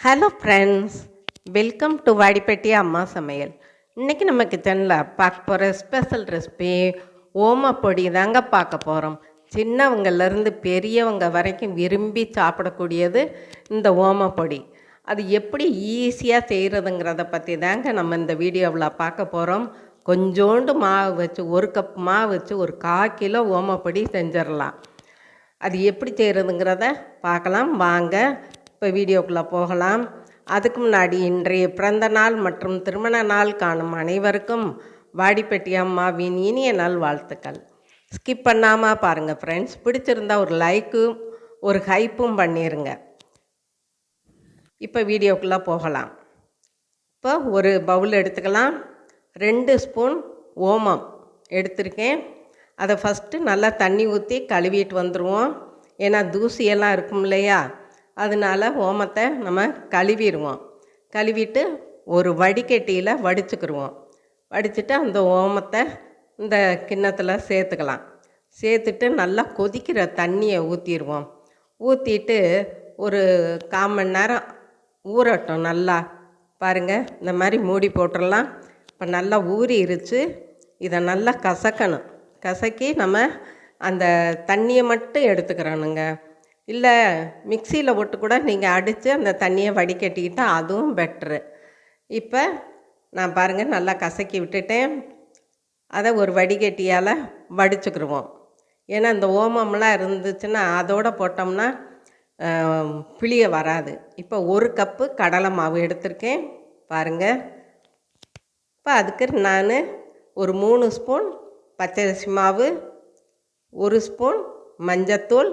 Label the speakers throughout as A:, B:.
A: Hello friends, welcome to Vadipatti அம்மா சமையல். இன்றைக்கி நம்ம கிச்சனில் பார்க்க போகிற ஸ்பெஷல் ரெசிபி ஓமப்பொடி தாங்க பார்க்க போகிறோம். சின்னவங்கலேருந்து பெரியவங்க வரைக்கும் விரும்பி சாப்பிடக்கூடியது இந்த ஓமப்பொடி. அது எப்படி ஈஸியாக செய்கிறதுங்கிறத பற்றி தாங்க நம்ம இந்த வீடியோவில் பார்க்க போகிறோம். கொஞ்சோண்டு மாவு வச்சு 1 கப் மாவு வச்சு ஒரு 1/4 கிலோ ஓமப்பொடி செஞ்சிடலாம். அது எப்படி செய்கிறதுங்கிறத பார்க்கலாம் வாங்க. இப்போ வீடியோக்குள்ளே போகலாம். அதுக்கு முன்னாடி இன்றைய பிறந்த நாள் மற்றும் திருமண நாள் காணும் அனைவருக்கும் வாடிப்பட்டி அம்மாவின் இனிய நாள் வாழ்த்துக்கள். ஸ்கிப் பண்ணாமல் பாருங்கள் ஃப்ரெண்ட்ஸ். பிடிச்சிருந்தா ஒரு லைக்கும் ஒரு ஹைப்பும் பண்ணிடுங்க. இப்போ வீடியோக்குள்ளே போகலாம். இப்போ ஒரு பவுல் எடுத்துக்கலாம். 2 ஸ்பூன் ஓமம் எடுத்திருக்கேன். அதை ஃபஸ்ட்டு நல்லா தண்ணி ஊற்றி கழுவிட்டு வந்துடுவோம். ஏன்னா தூசியெல்லாம் இருக்கும் இல்லையா, அதனால் ஓமத்தை நம்ம கழுவிடுவோம். கழுவிட்டு ஒரு வடிகட்டியில் வடிச்சுக்கிடுவோம். வடிச்சுட்டு அந்த ஓமத்தை இந்த கிண்ணத்தில் சேர்த்துக்கலாம். சேர்த்துட்டு நல்லா கொதிக்கிற தண்ணியை ஊற்றிடுவோம். ஊற்றிட்டு ஒரு 1/4 மணி நேரம் ஊறட்டும். நல்லா பாருங்கள், இந்த மாதிரி மூடி போட்டுடலாம். இப்போ நல்லா ஊறிடுச்சு. இதை நல்லா கசக்கணும். கசக்கி நம்ம அந்த தண்ணியை மட்டும் எடுத்துக்கிறோனுங்க. இல்லை மிக்சியில் போட்டு கூட நீங்கள் அடித்து அந்த தண்ணியை வடிகட்டிக்கிட்டால் அதுவும் பெட்ரு. இப்போ நான் பாருங்கள் நல்லா கசக்கி விட்டுட்டேன். அதை ஒரு வடிகட்டியால் வடிச்சுக்கிடுவோம். ஏன்னா இந்த ஓமம்லாம் இருந்துச்சுன்னா அதோடு போட்டோம்னா புளிய வராது. இப்போ 1 கப்பு கடலை மாவு எடுத்திருக்கேன் பாருங்கள். இப்போ அதுக்கு நான் ஒரு 3 ஸ்பூன் பச்சரிசி மாவு, 1 ஸ்பூன் மஞ்சத்தூள்,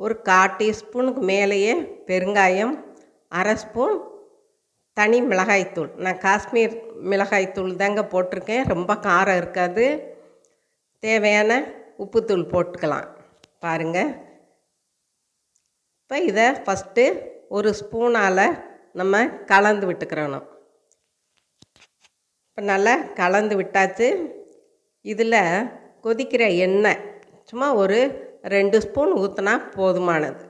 A: ஒரு 1/4 டீஸ்பூனுக்கு மேலேயே பெருங்காயம், 1/2 ஸ்பூன் தனி மிளகாய்த்தூள். நான் காஷ்மீர் மிளகாய்த்தூள் தாங்க போட்டிருக்கேன். ரொம்ப காரம் இருக்காது. தேவையான உப்புத்தூள் போட்டுக்கலாம் பாருங்கள். இப்போ இதை ஃபஸ்ட்டு ஒரு ஸ்பூனால் நம்ம கலந்து விட்டுக்கிறணும். இப்போ நல்லா கலந்து விட்டாச்சு. இதில் கொதிக்கிற எண்ணெய் சும்மா ஒரு 2 ஸ்பூன் ஊற்றினா போதுமானது.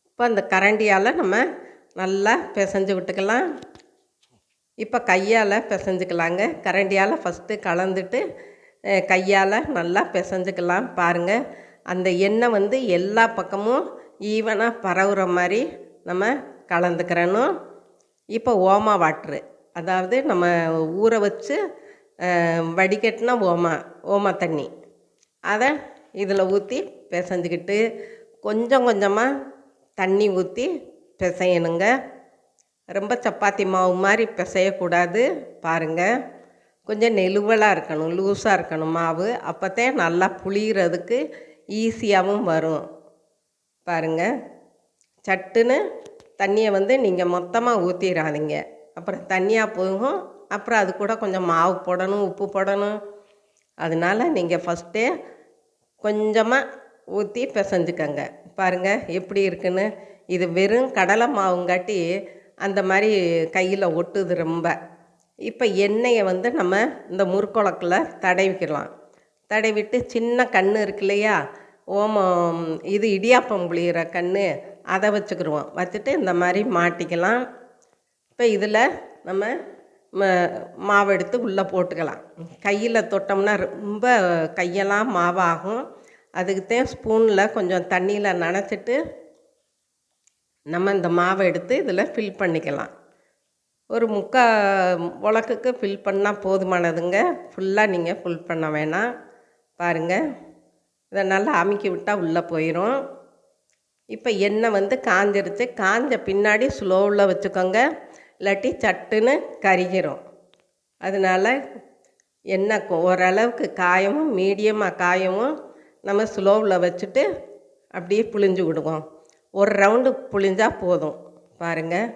A: இப்போ அந்த கரண்டியால் நம்ம நல்லா பிசைஞ்சு விட்டுக்கலாம். இப்போ கையால் பிசைஞ்சுக்கலாங்க. கரண்டியால் ஃபஸ்ட்டு கலந்துட்டு கையால் நல்லா பிசைஞ்சுக்கலாம். பாருங்கள், அந்த எண்ணெய் எல்லா பக்கமும் ஈவனாக பரவுற மாதிரி நம்ம கலந்துக்கிறணும். இப்போ ஓமா வாட்ரு, அதாவது நம்ம ஊற வச்சு வடிகட்டின ஓமா தண்ணி, அதை இதில் ஊற்றி பிசைஞ்சிக்கிட்டு கொஞ்சம் கொஞ்சமாக தண்ணி ஊற்றி பிசையணுங்க. ரொம்ப சப்பாத்தி மாவு மாதிரி பிசையக்கூடாது. பாருங்கள், கொஞ்சம் நெழுவலாக இருக்கணும், லூஸாக இருக்கணும் மாவு. அப்போத்தான் நல்லா புளிகிறதுக்கு ஈஸியாகவும் வரும். பாருங்கள், சட்டுன்னு தண்ணியை நீங்கள் மொத்தமாக ஊற்றிடாதீங்க. அப்புறம் தண்ணியாக போகும். அப்புறம் அது கூட கொஞ்சம் மாவு போடணும், உப்பு போடணும். அதனால் நீங்கள் ஃபஸ்ட்டே கொஞ்சமாக ஊற்றி பிசைஞ்சுக்கங்க. பாருங்கள் எப்படி இருக்குன்னு. இது வெறும் கடலை மாவுங்காட்டி அந்த மாதிரி கையில் ஒட்டுது ரொம்ப. இப்போ எண்ணெயை நம்ம இந்த முறுக்குழக்கில் தடவிக்கலாம். தடவிட்டு சின்ன கண் இருக்கு இல்லையா, ஓமம் இது இடியாப்பம் புளிகிற கண், அதை வச்சுக்கிடுவோம். வச்சுட்டு இந்த மாதிரி மாட்டிக்கலாம். இப்போ இதில் நம்ம மாவு எடுத்து உள்ளே போட்டுக்கலாம். கையில் தொட்டோம்னா ரொம்ப கையெல்லாம் மாவாகும். அதுக்குத்தான் ஸ்பூனில் கொஞ்சம் தண்ணியில் நனைச்சிட்டு நம்ம இந்த மாவை எடுத்து இதில் ஃபில் பண்ணிக்கலாம். ஒரு 3/4 உலக்குக்கு ஃபில் பண்ணால் போதுமானதுங்க. ஃபுல்லாக நீங்கள் ஃபில் பண்ண வேணாம். பாருங்கள், இதை நல்லா அமுக்கி விட்டால் உள்ளே போயிடும். இப்போ எண்ணெய் காஞ்சிருச்சு. காஞ்ச பின்னாடி ஸ்லோவில் வச்சுக்கோங்க, இல்லாட்டி சட்டுன்னு கருகிரும். அதனால் எண்ணெய் ஓரளவுக்கு காயவும் மீடியமாக காயவும் நம்ம ஸ்லோவில் வச்சுட்டு அப்படியே புழிஞ்சு விடுவோம். ஒரு ரவுண்டு புழிஞ்சால் போதும். பாருங்கள்,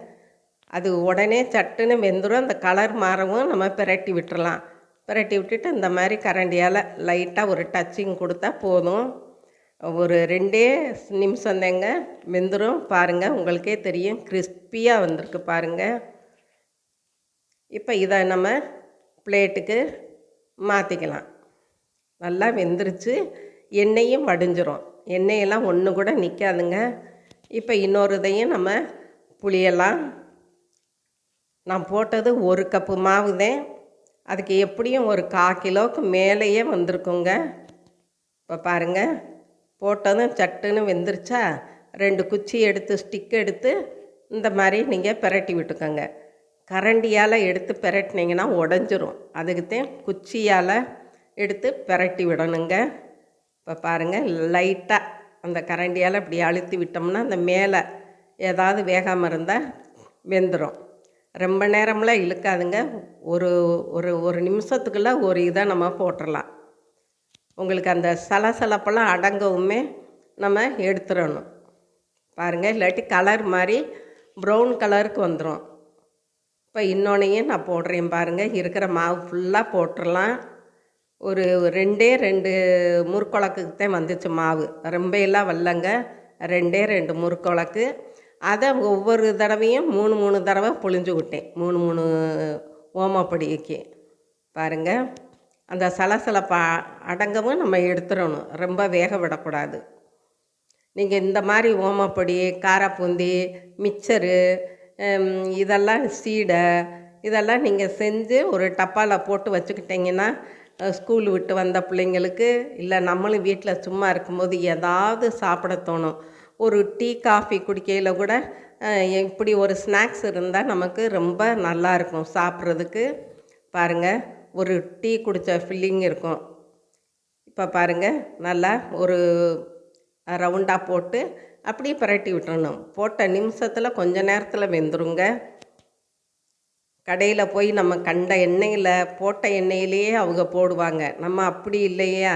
A: அது உடனே சட்டுன்னு வெந்துடும். அந்த கலர் மாறவும் நம்ம பிரட்டி விட்டுறலாம். பிரட்டி விட்டுட்டு இந்த மாதிரி கரண்டியால் லைட்டாக ஒரு டச்சிங் கொடுத்தா போதும். ஒரு 2 நிமிஷம் தாங்க வெந்துடும். பாருங்கள், உங்களுக்கே தெரியும் கிறிஸ்பியாக வந்திருக்கு பாருங்கள். இப்போ இதை நம்ம பிளேட்டுக்கு மாற்றிக்கலாம். நல்லா வெந்துருச்சு. எண்ணெயும் வடிஞ்சிரும். எண்ணெயெல்லாம் ஒன்று கூட நிற்காதுங்க. இப்போ இன்னொரு இதையும் நம்ம புளியலாம். நான் போட்டது 1 கப்பு மாவு தான். அதுக்கு எப்படியும் ஒரு 1/4 கிலோவுக்கு மேலேயே வந்திருக்குங்க. இப்போ பாருங்கள், போட்டதும் சட்டுன்னு வெந்துருச்சா, 2 குச்சி எடுத்து ஸ்டிக் எடுத்து இந்த மாதிரி நீங்கள் பிரட்டி விட்டுக்கோங்க. கரண்டியால் எடுத்து பிரட்டினீங்கன்னா உடஞ்சிரும். அதுக்குத்தான் குச்சியால் எடுத்து பிரட்டி விடணுங்க. இப்போ பாருங்கள், லைட்டாக அந்த கரண்டியால் இப்படி அழுத்தி விட்டோம்னா அந்த மேலே ஏதாவது வேகாமல் இருந்தால் வெந்துடும். ரொம்ப நேரம்லாம் இழுக்காதுங்க. ஒரு ஒரு ஒரு நிமிஷத்துக்குள்ளே ஒரு இதை நம்ம போட்டுடலாம். உங்களுக்கு அந்த சலசலப்பெல்லாம் அடங்கவுமே நம்ம எடுத்துடணும். பாருங்கள், இல்லாட்டி கலர் மாதிரி ப்ரௌன் கலருக்கு வந்துடும். இப்போ இன்னொன்னையும் நான் போடுறேன் பாருங்கள். இருக்கிற மாவு ஃபுல்லாக போட்டுடலாம். ஒரு 2 முறுக்குழக்குக்கு தான் வந்துச்சு மாவு, ரொம்ப எல்லாம் வரலங்க. 2 முறுக்குழக்கு. அதை ஒவ்வொரு தடவையும் 3 தடவை புழிஞ்சு விட்டேன். 3 ஓமப்பொடிக்கு. பாருங்கள், அந்த சலசலப்பை அடங்கவும் நம்ம எடுத்துடணும், ரொம்ப வேக விடக்கூடாது. நீங்கள் இந்த மாதிரி ஓமப்பொடி, காரப்பூந்தி, மிக்சரு, இதெல்லாம் சீடை, இதெல்லாம் நீங்கள் செஞ்சு ஒரு டப்பாவில் போட்டு வச்சுக்கிட்டிங்கன்னா, ஸ்கூல் விட்டு வந்த பிள்ளைங்களுக்கு, இல்லை நம்மளும் வீட்டில் சும்மா இருக்கும்போது ஏதாவது சாப்பிட தோணும். ஒரு டீ காஃபி குடிக்கையில் கூட இப்படி ஒரு ஸ்நாக்ஸ் இருந்தால் நமக்கு ரொம்ப நல்லாயிருக்கும் சாப்பிட்றதுக்கு. பாருங்கள், ஒரு டீ குடித்த ஃபீலிங் இருக்கும். இப்போ பாருங்கள், நல்லா ஒரு ரவுண்டாக போட்டு அப்படியே பிரட்டி விட்டுறணும். போட்ட நிமிஷத்தில் கொஞ்ச நேரத்தில் வெந்துருங்க. கடையில் போய் நம்ம கண்ட எண்ணெயில், போட்ட எண்ணெயிலேயே அவங்க போடுவாங்க. நம்ம அப்படி இல்லையா,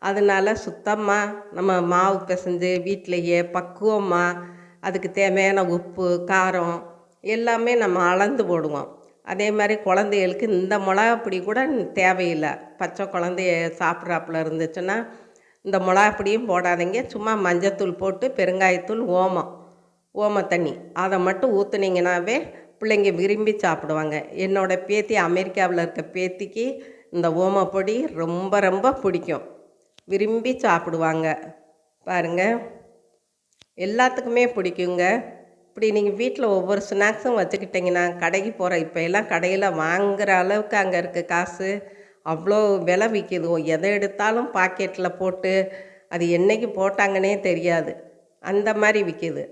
A: அதனால் சுத்தமாக நம்ம மாவு பிசைஞ்சு வீட்டிலையே பக்குவமாக அதுக்கு தேவையான உப்பு, காரம் எல்லாமே நம்ம அளந்து போடுவோம். அதே மாதிரி குழந்தைகளுக்கு இந்த மிளகாப்பொடி கூட தேவையில்லை. பச்சை குழந்தைய சாப்பிட்றாப்புல இருந்துச்சுன்னா இந்த மிளகாப்பொடியும் போடாதீங்க. சும்மா மஞ்சத்தூள் போட்டு பெருங்காயத்தூள், ஓமத்தண்ணி அதை மட்டும் ஊற்றுனீங்கன்னாவே பிள்ளைங்க விரும்பி சாப்பிடுவாங்க. என்னோடய பேத்தி, அமெரிக்காவில் இருக்க பேத்திக்கு இந்த ஓமப்பொடி ரொம்ப ரொம்ப பிடிக்கும், விரும்பி சாப்பிடுவாங்க. பாருங்கள், எல்லாத்துக்குமே பிடிக்குங்க. இப்படி நீங்கள் வீட்டில் ஒவ்வொரு ஸ்நாக்ஸும் வச்சுக்கிட்டிங்கன்னா, கடைக்கு போகிற இப்போ எல்லாம் கடையில் வாங்குகிற அளவுக்கு அங்கே இருக்க காசு அவ்வளோ விலை விற்கிது. எதை எடுத்தாலும் பாக்கெட்டில் போட்டு அது என்றைக்கு போட்டாங்கன்னே தெரியாது, அந்த மாதிரி விற்கிது.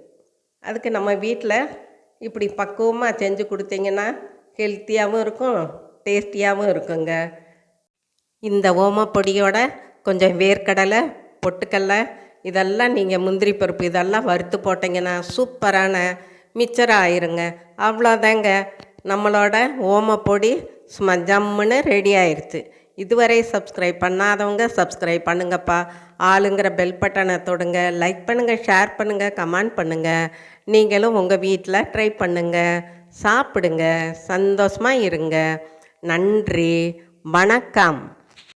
A: அதுக்கு நம்ம வீட்டில் இப்படி பக்குவமாக செஞ்சு கொடுத்தீங்கன்னா ஹெல்த்தியாகவும் இருக்கும், டேஸ்டியாகவும் இருக்குங்க. இந்த ஓமப்பொடியோட கொஞ்சம் வேர்க்கடலை, பொட்டுக்கடலை, இதெல்லாம் நீங்கள் முந்திரி பருப்பு இதெல்லாம் வறுத்து போட்டிங்கன்னா சூப்பரான மிச்சர் ஆயிருங்க. அவ்வளோதாங்க, நம்மளோட ஓமப்பொடி சும்மா ஜம்முன்னு ரெடி ஆயிடுச்சு. இதுவரை சப்ஸ்கிரைப் பண்ணாதவங்க சப்ஸ்கிரைப் பண்ணுங்கப்பா. ஆளுங்கிற பெல் பட்டனை தொடுங்க. லைக் பண்ணுங்கள், ஷேர் பண்ணுங்கள், கமெண்ட் பண்ணுங்கள். நீங்களும் உங்கள் வீட்டில் ட்ரை பண்ணுங்கள், சாப்பிடுங்க, சந்தோஷமாக இருங்க. நன்றி, வணக்கம்.